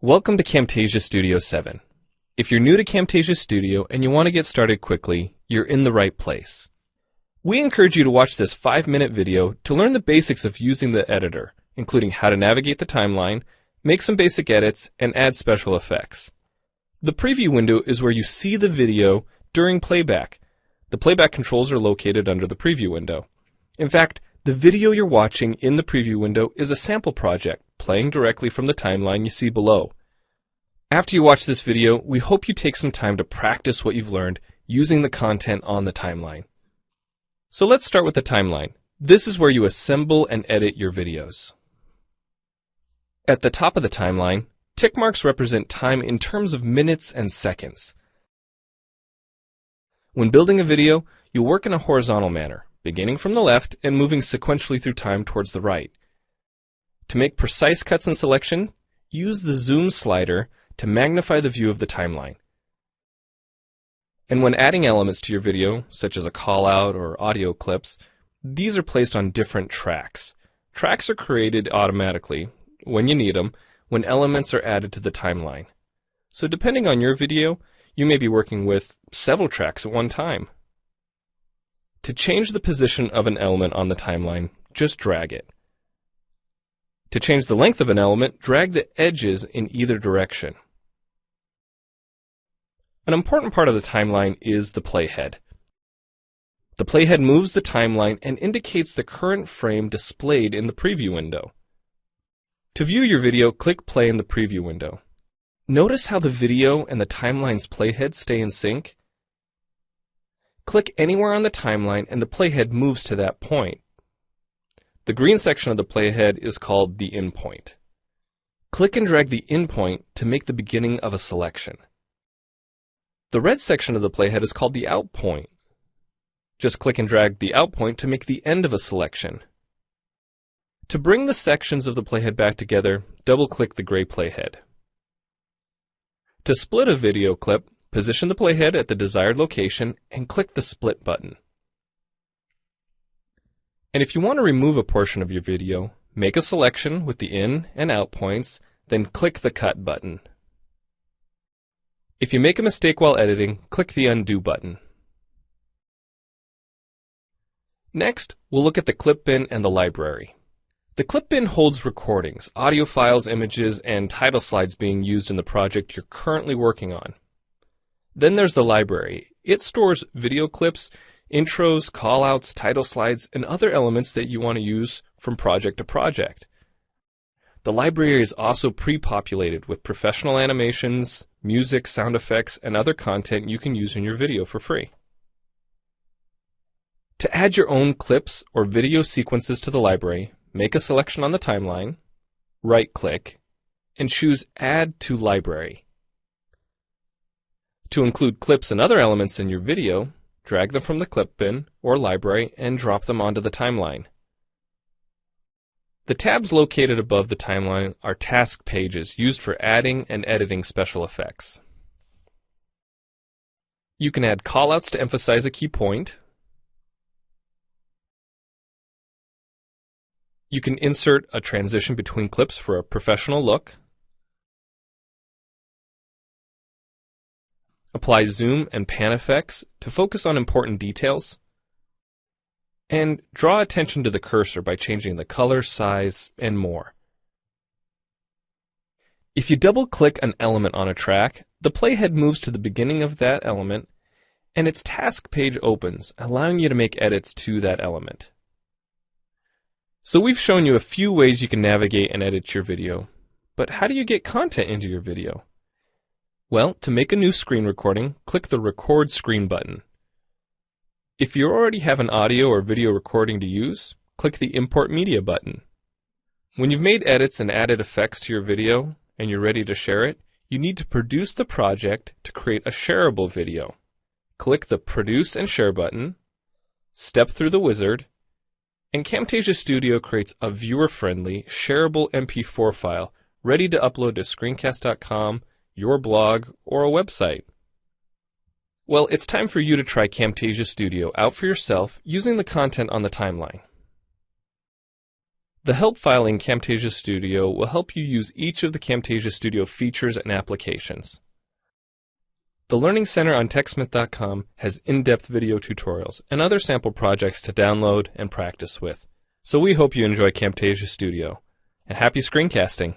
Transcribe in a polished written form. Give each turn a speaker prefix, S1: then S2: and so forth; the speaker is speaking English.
S1: Welcome to Camtasia Studio 7. If you're new to Camtasia Studio and you want to get started quickly, you're in the right place. We encourage you to watch this 5-minute video to learn the basics of using the editor, including how to navigate the timeline, make some basic edits, and add special effects. The preview window is where you see the video during playback. The playback controls are located under the preview window. In fact, the video you're watching in the preview window is a sample project playing directly from the timeline you see below. After you watch this video, we hope you take some time to practice what you've learned using the content on the timeline. So let's start with the timeline. This is where you assemble and edit your videos. At the top of the timeline, tick marks represent time in terms of minutes and seconds. When building a video, you'll work in a horizontal manner, beginning from the left and moving sequentially through time towards the right. To make precise cuts and selection, use the zoom slider to magnify the view of the timeline. And when adding elements to your video, such as a call-out or audio clips, these are placed on different tracks. Tracks are created automatically, when you need them, when elements are added to the timeline. So depending on your video, you may be working with several tracks at one time. To change the position of an element on the timeline, just drag it. To change the length of an element, drag the edges in either direction. An important part of the timeline is the playhead. The playhead moves the timeline and indicates the current frame displayed in the preview window. To view your video, click play in the preview window. Notice how the video and the timeline's playhead stay in sync? Click anywhere on the timeline and the playhead moves to that point. The green section of the playhead is called the in point. Click and drag the in point to make the beginning of a selection. The red section of the playhead is called the out point. Just click and drag the out point to make the end of a selection. To bring the sections of the playhead back together, double-click the gray playhead. To split a video clip, position the playhead at the desired location and click the split button. And if you want to remove a portion of your video, make a selection with the in and out points, then click the cut button. If you make a mistake while editing, click the undo button. Next, we'll look at the clip bin and the library. The clip bin holds recordings, audio files, images, and title slides being used in the project you're currently working on. Then there's the library. It stores video clips, intros, callouts, title slides, and other elements that you want to use from project to project. The library is also pre-populated with professional animations, music, sound effects, and other content you can use in your video for free. To add your own clips or video sequences to the library, make a selection on the timeline, right-click, and choose Add to Library. To include clips and other elements in your video, drag them from the clip bin or library and drop them onto the timeline. The tabs located above the timeline are task pages used for adding and editing special effects. You can add callouts to emphasize a key point. You can insert a transition between clips for a professional look. Apply zoom and pan effects to focus on important details. And draw attention to the cursor by changing the color, size, and more. If you double-click an element on a track, the playhead moves to the beginning of that element, and its task page opens, allowing you to make edits to that element. So we've shown you a few ways you can navigate and edit your video, but how do you get content into your video? Well, to make a new screen recording, click the Record Screen button. If you already have an audio or video recording to use, click the Import Media button. When you've made edits and added effects to your video and you're ready to share it, you need to produce the project to create a shareable video. Click the Produce and Share button, step through the wizard, and Camtasia Studio creates a viewer-friendly, shareable MP4 file ready to upload to screencast.com, your blog, or a website. Well, it's time for you to try Camtasia Studio out for yourself using the content on the timeline. The help file in Camtasia Studio will help you use each of the Camtasia Studio features and applications. The Learning Center on TechSmith.com has in-depth video tutorials and other sample projects to download and practice with. So we hope you enjoy Camtasia Studio. And happy screencasting!